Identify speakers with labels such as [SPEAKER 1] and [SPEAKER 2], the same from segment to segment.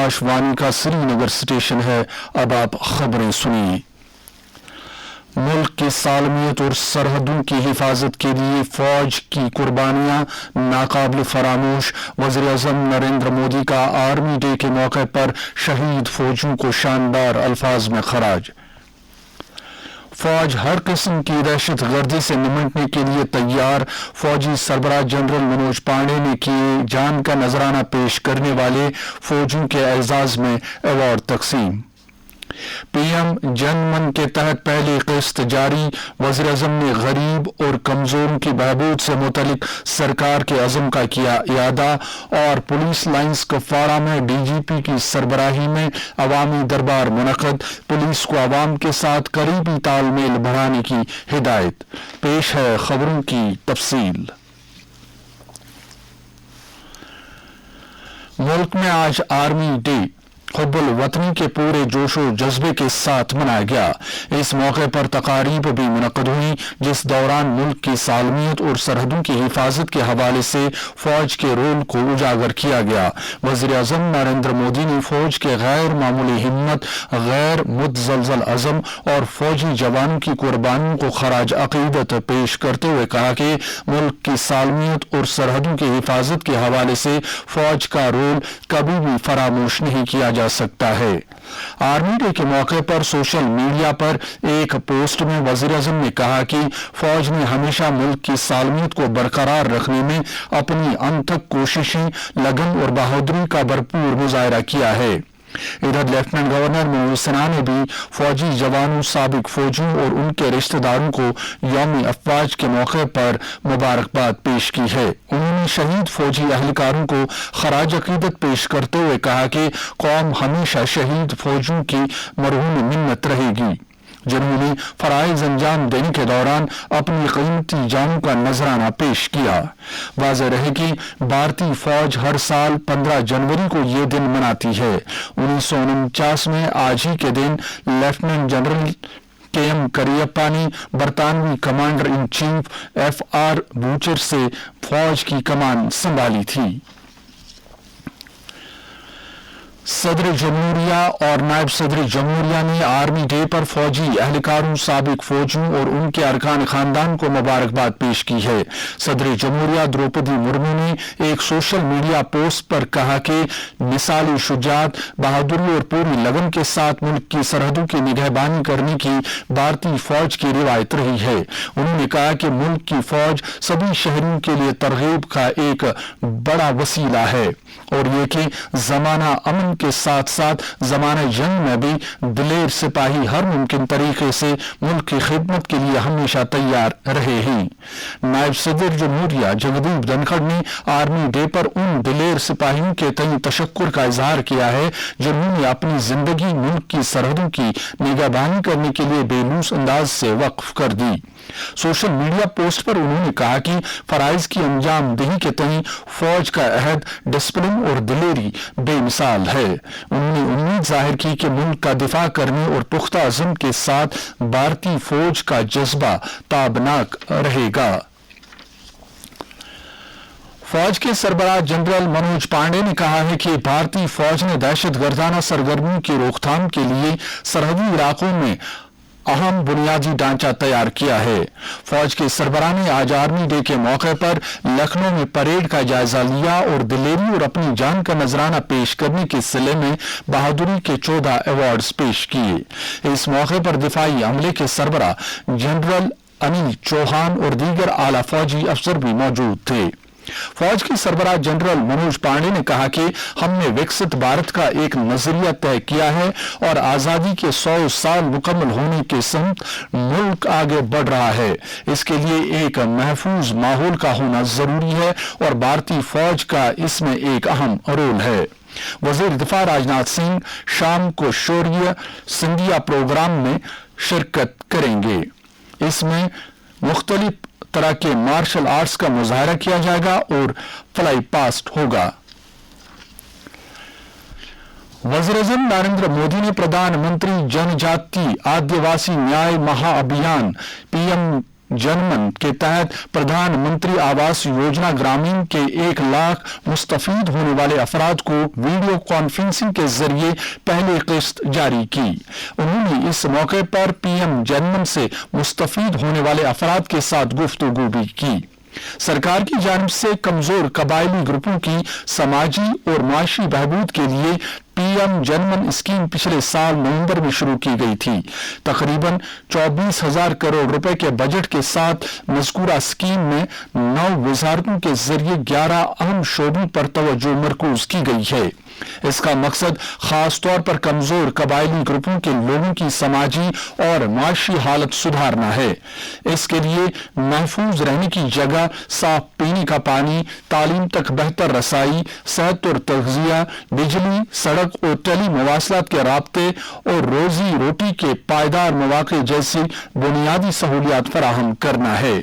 [SPEAKER 1] आकाशवाणी का श्रीनगर स्टेशन है। अब आप खबरें सुनिए। मुल्क की सालमियत और सरहदों की हिफाजत के लिए फौज की कुर्बानियां नाकाबिल फरामोश। वज़ीर-ए-आज़म नरेंद्र मोदी का आर्मी डे के मौके पर शहीद फौजियों को शानदार अल्फाज में खराज। फौज हर किस्म की दहशत गर्दी से निपटने के लिए तैयार। फौजी सरबराह जनरल मनोज पांडे ने किए जान का नजराना पेश करने वाले फौजियों के एजाज में अवार्ड तकसीम। पीएम जन मन के तहत पहली किस्त जारी। वज़ीर-ए-आज़म ने गरीब और कमजोरों की बहबूद से मुतल्लिक सरकार के अज़म का किया इयादा। और पुलिस लाइन्स कुपवाड़ा में डीजीपी की सरबराही में अवामी दरबार मुनक़द। पुलिस को अवाम के साथ करीबी तालमेल बढ़ाने की हिदायत। पेश है खबरों की तफसील। मुल्क में आज आर्मी डे हुब्बुल वतनी के पूरे जोशो जज्बे के साथ मनाया गया। इस मौके पर तकारीब भी मुनक़द हुई, जिस दौरान मुल्क की सालमियत और सरहदों की हिफाजत के हवाले से फौज के रोल को उजागर किया गया। वज़ीर-ए-आज़म नरेंद्र मोदी ने फौज के गैर मामूली हिम्मत, गैर मुतज़लज़ल अज़म और फौजी जवानों की कुर्बानियों को खराज अक़ीदत पेश करते हुए कहा कि मुल्क की सालमियत और सरहदों की हिफाजत के हवाले से फौज का रोल कभी भी फरामोश नहीं किया जा सकता है। आर्मी डे के मौके पर सोशल मीडिया पर एक पोस्ट में वज़ीर-ए-आज़म ने कहा कि फौज ने हमेशा मुल्क की सालमियत को बरकरार रखने में अपनी अनथक कोशिशें, लगन और बहादुरी का भरपूर मुजाहरा किया है। इधर लेफ्टिनेंट गवर्नर मनोज सिन्हा ने भी फौजी जवानों, साबिक फौजियों और उनके रिश्तेदारों को यौम अफवाज के मौके पर मुबारकबाद पेश की है। उन्होंने शहीद फौजी अहलकारों को खराज अकीदत पेश करते हुए कहा कि कौम हमेशा शहीद फौजियों की मरहूम मिन्नत रहेगी, जिन्होंने फराइज अंजाम देने के दौरान अपनी कीमती जानों का नजराना पेश किया। वाज़ेह रहे कि भारतीय फौज हर साल 15 जनवरी को ये दिन मनाती है। 1949 में आज ही के दिन लेफ्टिनेंट जनरल KM करियप्पा ने बरतानवी commander in chief FR Bucher से फौज की कमान संभाली थी। सदर जमहूरिया और नायब सदर जमहूरिया ने आर्मी डे पर फौजी अहलकारों, साबिक फौजियों और उनके अरकान खानदान को मुबारकबाद पेश की है। सदर जमहूरिया द्रौपदी मुर्मू ने एक सोशल मीडिया पोस्ट पर कहा कि मिसाली शुजात, बहादुरी और पूरी लगन के साथ मुल्क की सरहदों की निगहबानी करने की भारतीय फौज की रिवायत रही है। उन्होंने कहा कि मुल्क की फौज सभी शहरियों के लिए तरगीब का एक बड़ा वसीला है और ये कि जमाना अमन के साथ साथ जमाना जंग में भी दिलेर सिपाही हर मुमकिन तरीके से मुल्क की खिदमत के लिए हमेशा तैयार रहे हैं। नायब सदर जमहूरिया जगदीप धनखड़ ने आर्मी डे पर उन दिलेर सिपाहियों के तय तशक्कुर का इजहार किया है जिन्होंने अपनी जिंदगी मुल्क की सरहदों की निगहबानी करने के लिए बेलूस अंदाज से वक्फ कर दी। सोशल मीडिया पोस्ट पर उन्होंने कहा कि फराइज की अंजाम दही के तय फौज का अहद, डिसिप्लिन और दिलेरी बेमिसाल है। उन्होंने उम्मीद जाहिर की कि मुल्क का दिफा करने और पुख्ता अज़म के साथ भारतीय फौज का जज्बा ताबनाक रहेगा। फौज के सरबराह जनरल मनोज पांडे ने कहा है कि भारतीय फौज ने दहशत गर्दाना सरगर्मियों की रोकथाम के लिए सरहदी इलाकों में अहम बुनियादी ढांचा तैयार किया है। फौज के सरबराह ने आज आर्मी डे के मौके पर लखनऊ में परेड का जायजा लिया और दिलेरी और अपनी जान का नजराना पेश करने के सिले में बहादुरी के 14 अवार्ड्स पेश किए। इस मौके पर दिफाई अमले के सरबराह जनरल अनिल चौहान और दीगर आला फौजी अफसर भी मौजूद थे। फौज के सरबराह जनरल मनोज पांडे ने कहा कि हमने विकसित भारत का एक नजरिया तय किया है और आजादी के 100 साल मुकम्मल होने के संग मुल्क आगे बढ़ रहा है। इसके लिए एक महफूज माहौल का होना जरूरी है और भारतीय फौज का इसमें एक अहम रोल है। वजीर दिफा राजनाथ सिंह शाम को शौर्य सिंधिया प्रोग्राम में शिरकत करेंगे। इसमें मुख्तलिफ तरह के मार्शल आर्ट्स का मुजाहरा किया जाएगा और फ्लाई पास्ट होगा। वज़ीर-ए-आज़म नरेंद्र मोदी ने प्रधानमंत्री जनजाति आदिवासी न्याय महाअभियान जनमन के तहत प्रधानमंत्री आवास योजना ग्रामीण के 1 लाख मुस्तफीद होने वाले अफराद को वीडियो कॉन्फ्रेंसिंग के जरिए पहली किस्त जारी की। उन्होंने इस मौके पर पीएम जनमन से मुस्तफीद होने वाले अफराद के साथ गुफ्तगू भी की। सरकार की जानिब से कमजोर कबायली ग्रुपों की समाजी और माशी बहबूद के लिए पीएम जनमन स्कीम पिछले साल नवंबर में शुरू की गई थी। तकरीबन 24,000 करोड़ रुपए के बजट के साथ मज़कूरा स्कीम में 9 वजारतों के जरिए 11 अहम शोबों पर तवज्जो मरकूज की गई है। इसका मकसद खास तौर पर कमजोर कबायली ग्रुपों के लोगों की समाजी और माशी हालत सुधारना है। इसके लिए महफूज रहने की जगह, साफ पीने का पानी, तालीम तक बेहतर रसाई, सेहत और तग़ज़िया, बिजली, सड़क और टेली मवासलात के राब्ते और रोजी रोटी के पायदार मौक़े जैसी बुनियादी सहूलियात फराहम करना है।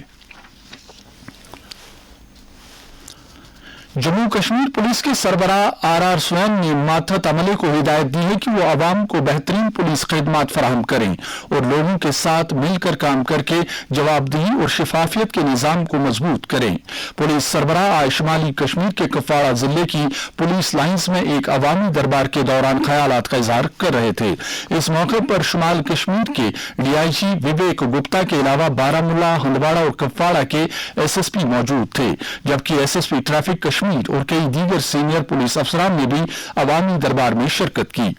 [SPEAKER 1] जम्मू कश्मीर पुलिस के सरबराह आर स्वान ने मातहत अमले को हिदायत दी है कि वो आवाम को बेहतरीन पुलिस खिदमात फराहम करें और लोगों के साथ मिलकर काम करके जवाबदेही और शफाफियत के निज़ाम को मजबूत करें। पुलिस सरबराह आज शुमाली कश्मीर के कुपवाड़ा जिले की पुलिस लाइन्स में एक अवामी दरबार के दौरान ख्यालात का इजहार कर रहे थे। इस मौके पर शुमाल कश्मीर के डीआईजी विवेक गुप्ता के अलावा बारामूला, हंदवाड़ा और कुपवाड़ा के SSP मौजूद थे, जबकि SSP ट्रैफिक और कई दीगर सीनियर पुलिस अफसरान ने भी अवामी दरबार में शिरकत की।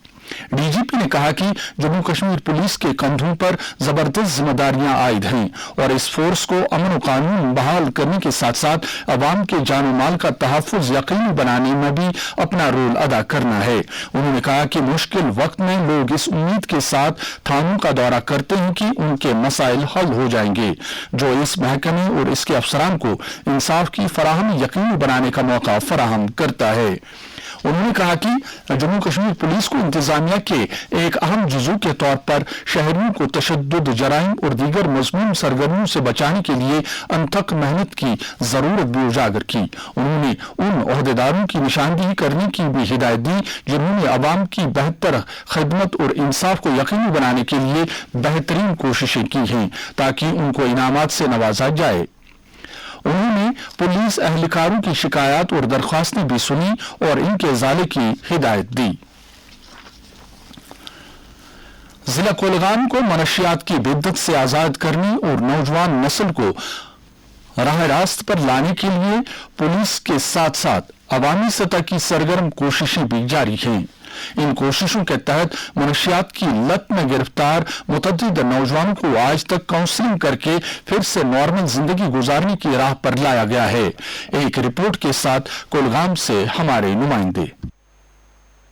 [SPEAKER 1] डीजीपी ने कहा कि जम्मू कश्मीर पुलिस के कंधों पर जबरदस्त जिम्मेदारियां आयद हैं और इस फोर्स को अमन और कानून बहाल करने के साथ साथ अवाम के जान माल का तहफ़्फ़ुज़ यकीनी बनाने में भी अपना रोल अदा करना है। उन्होंने कहा कि मुश्किल वक्त में लोग इस उम्मीद के साथ थानों का दौरा करते हैं कि उनके मसाइल हल हो जाएंगे, जो इस महकमे और इसके अफसरान को इंसाफ की फराहमी यकीनी बनाने का मौका फराहम करता है। उन्होंने कहा कि जम्मू कश्मीर पुलिस को इंतजामिया के एक अहम जुज़ू के तौर पर शहरियों को तशद्दुद, जराइम और दीगर मज़मूम सरगर्मियों से बचाने के लिए अनथक मेहनत की जरूरत भी उजागर की। उन्होंने उन ओहदेदारों की निशानदेही करने की भी हिदायत दी जिन्होंने अवाम की बेहतर खिदमत और इंसाफ को यकीनी बनाने के लिए बेहतरीन कोशिशें की हैं, ताकि उनको इनामात से नवाजा जाए। उन्होंने पुलिस एहलकारों की शिकायत और दरख्वास्तें भी सुनी और इनके इजाले की हिदायत दी। जिला कुलगाम को मनशियात की बिद्दत से आजाद करने और नौजवान नस्ल को राह रास्त पर लाने के लिए पुलिस के साथ साथ अवामी सतह की सरगर्म कोशिशें भी जारी हैं। इन कोशिशों के तहत मनशियात की लत में गिरफ्तार मुतअद्दिद नौजवानों को आज तक काउंसलिंग करके फिर से नॉर्मल जिंदगी गुजारने की राह पर लाया गया है। एक रिपोर्ट के साथ कुलगाम से हमारे नुमाइंदे।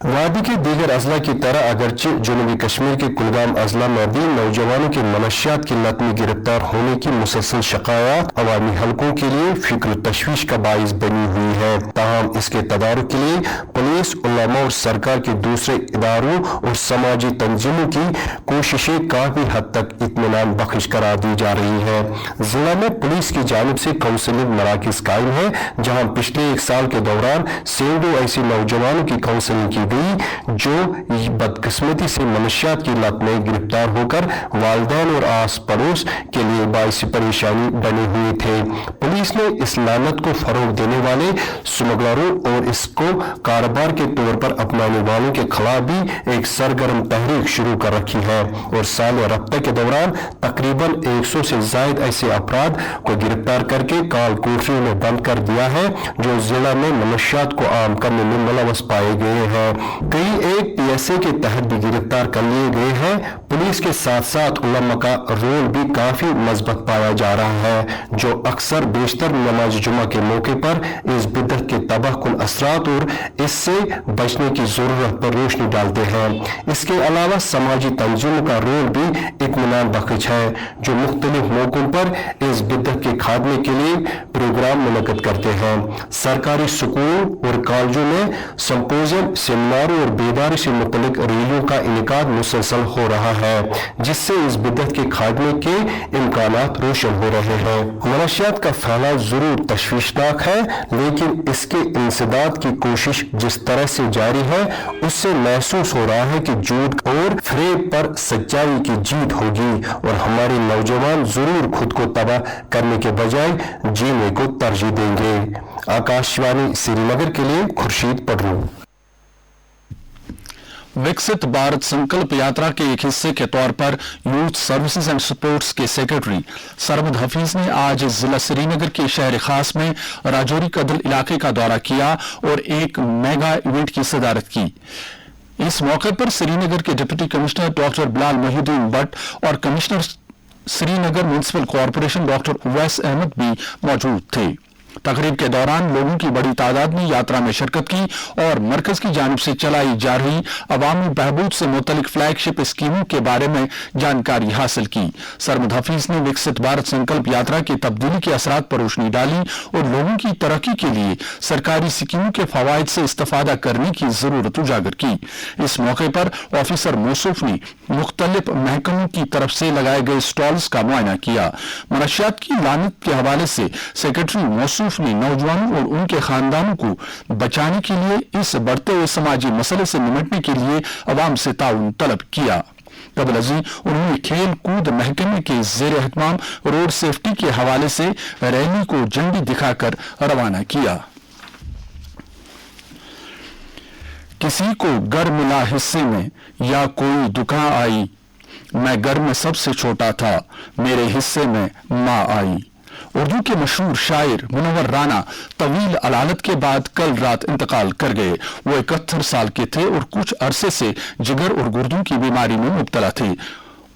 [SPEAKER 2] वादी के दीगर अजला की तरह अगरचे जनूबी कश्मीर के कुलगाम अजला में भी नौजवानों के मनशियात की लत में गिरफ्तार होने की मुसलसल शिकायत अवामी हलकों के लिए फिक्र तशवीश का बाइस बनी हुई है। ताहम इसके तदारुक के लिए पुलिस, उलमा और सरकार के दूसरे इदारों और समाजी तंजीमों की कोशिशें काफी हद तक इत्मीनान बख्श करार दी जा रही है। जिला में पुलिस की जानिब से काउंसलिंग मराकज कायम है, जहाँ पिछले 1 साल के दौरान सैकड़ों ऐसे नौजवानों की काउंसलिंग की जो बदकिस्मती से मनशियात की लत में गिरफ्तार होकर वालिदैन और आस पड़ोस के लिए बाइस परेशानी बने हुए थे। पुलिस ने इस लानत को फरोग देने वाले स्मगलरों और इसको कारोबार के तौर पर अपनाने वालों के खिलाफ भी एक सरगर्म तहरीक शुरू कर रखी है और साल रब्ता के दौरान तकरीबन 100 से ज्यादा ऐसे अफराद को गिरफ्तार करके काल कोठरियों में बंद कर दिया है, जो जिला में मनशियात को आम करने में मुलव्वस पाए गए हैं। कई एक PSA के तहत भी गिरफ्तार कर लिए गए हैं। पुलिस के साथ साथ उलमा का रोल भी काफी मजबूत पाया जा रहा है, जो अक्सर बेशतर नमाज जुमा के मौके पर इस बिदअत के तबाहकुन असरात और इससे बचने की जरूरत पर रोशनी डालते हैं। इसके अलावा समाजी तंजीमों का रोल भी इत्मीनान बख्श है, जो मुख्तलिफ मौकों पर इस बिदअत के खात्मे के लिए प्रोग्राम मुनक़द करते हैं। सरकारी स्कूलों और कॉलेजों में सम्पोजियम, सेमिनारों और बेदारी से मुतल्लिक रैलियों का इनेकाद मुसलसल हो रहा है, जिससे इस बिदअत के खात्मे के इम्कानात रोशन हो रहे हैं। मनशियात का फैलाव जरूर तशवीशनाक है, लेकिन इसके इंसदाद की कोशिश जिस तरह से जारी है उससे महसूस हो रहा है कि झूठ और फरेब पर सच्चाई की जीत होगी और हमारे नौजवान जरूर खुद को तबाह करने के बजाय जीने को तरजीह देंगे। आकाशवाणी श्रीनगर के लिए खुर्शीद पटरू।
[SPEAKER 1] विकसित भारत संकल्प यात्रा के एक हिस्से के तौर पर यूथ सर्विसेज एंड स्पोर्ट्स के सेक्रेटरी सरमद हफीज ने आज जिला श्रीनगर के शहर खास में राजौरी कदल इलाके का दौरा किया और एक मेगा इवेंट की सदारत की। इस मौके पर श्रीनगर के deputy commissioner doctor Bilal Mohiuddin Bhatt और commissioner Srinagar municipal corporation doctor Uvais Ahmad भी मौजूद थे। तकरीब के दौरान लोगों की बड़ी तादाद ने यात्रा में शिरकत की और मरकज की जानिब से चलाई जा रही अवामी बहबूद से मुतल्लिक फ्लैगशिप स्कीमों के बारे में जानकारी हासिल की। सरमद हफीज ने विकसित भारत संकल्प यात्रा की तब्दीली के असरात पर रोशनी डाली और लोगों की तरक्की के लिए सरकारी स्कीमों के फवायद से इस्तेफादा करने की जरूरत उजागर की। इस मौके पर ऑफिसर मौसूफ ने मुख्तलिफ महकमों की तरफ से लगाए गए स्टॉल्स का मुआयना किया। मनशियात की लानत के हवाले से सेक्रेटरी मौसूफ ने नौजवानों और उनके खानदानों को बचाने के लिए इस बढ़ते हुए समाजी मसले से निपटने के लिए अवाम से ताउन तलब किया। कबल अजी उन्होंने खेल कूद महकमे के जेर एहतमाम रोड सेफ्टी के हवाले से रैली को झंडी दिखाकर रवाना किया। किसी को घर मिला हिस्से में या कोई दुकान आई, मैं घर में सबसे छोटा था, मेरे हिस्से में माँ आई। उर्दू के मशहूर शायर मुनव्वर राना तवील अलालत के बाद कल रात इंतकाल कर गए। वो 71 साल के थे और कुछ अरसे से जिगर और गुर्दों की बीमारी में मुब्तला थे।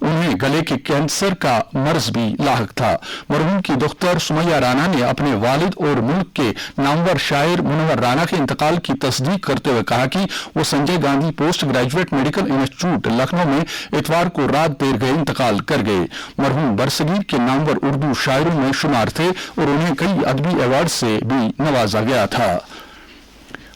[SPEAKER 1] उन्हें गले के कैंसर का मर्ज भी लाहक था। मरहूम की दुख्तर सुमैया राना ने अपने वालिद और मुल्क के नामवर शायर मुनव्वर राना के इंतकाल की तस्दीक करते हुए कहा कि वो Sanjay Gandhi post graduate medical institute Lucknow में इतवार को रात देर गए इंतकाल कर गए। मरहूम बरसगीर के नामवर उर्दू शायरों में शुमार थे और उन्हें कई अदबी अवार्ड से भी नवाजा गया था।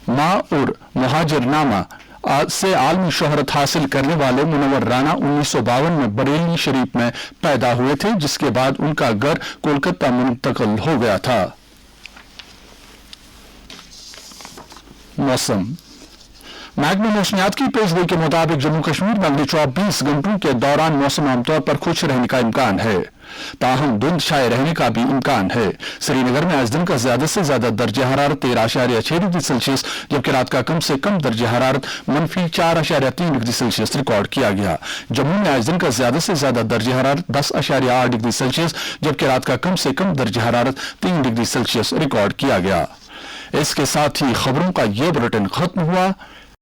[SPEAKER 1] माँ और मुहाजिरनामा आज से आलमी शोहरत हासिल करने वाले मुनव्वर राना 1952 में बरेली शरीफ में पैदा हुए थे, जिसके बाद उनका घर कोलकाता मुंतकिल हो गया था। मौसम महकमे मौसमियात की पेशगोई के मुताबिक जम्मू कश्मीर में अगले 24 घंटों के दौरान मौसम आमतौर पर खुश रहने का इम्कान है, ताहम धुंध छाए रहने का भी इम्कान है। श्रीनगर में आज दिन का ज्यादा से ज्यादा दर्जा हरारत 13.6 डिग्री सेल्सियस जबकि रात का कम से कम दर्जा हरारत -4.3 डिग्री सेल्सियस रिकॉर्ड किया गया। जम्मू में आज दिन का ज्यादा से ज्यादा दर्जा हरारत 10.8 डिग्री सेल्सियस जबकि रात का कम से कम दर्जा हरारत 3 डिग्री सेल्सियस रिकॉर्ड किया गया। इसके साथ ही खबरों का यह बुलेटिन खत्म हुआ।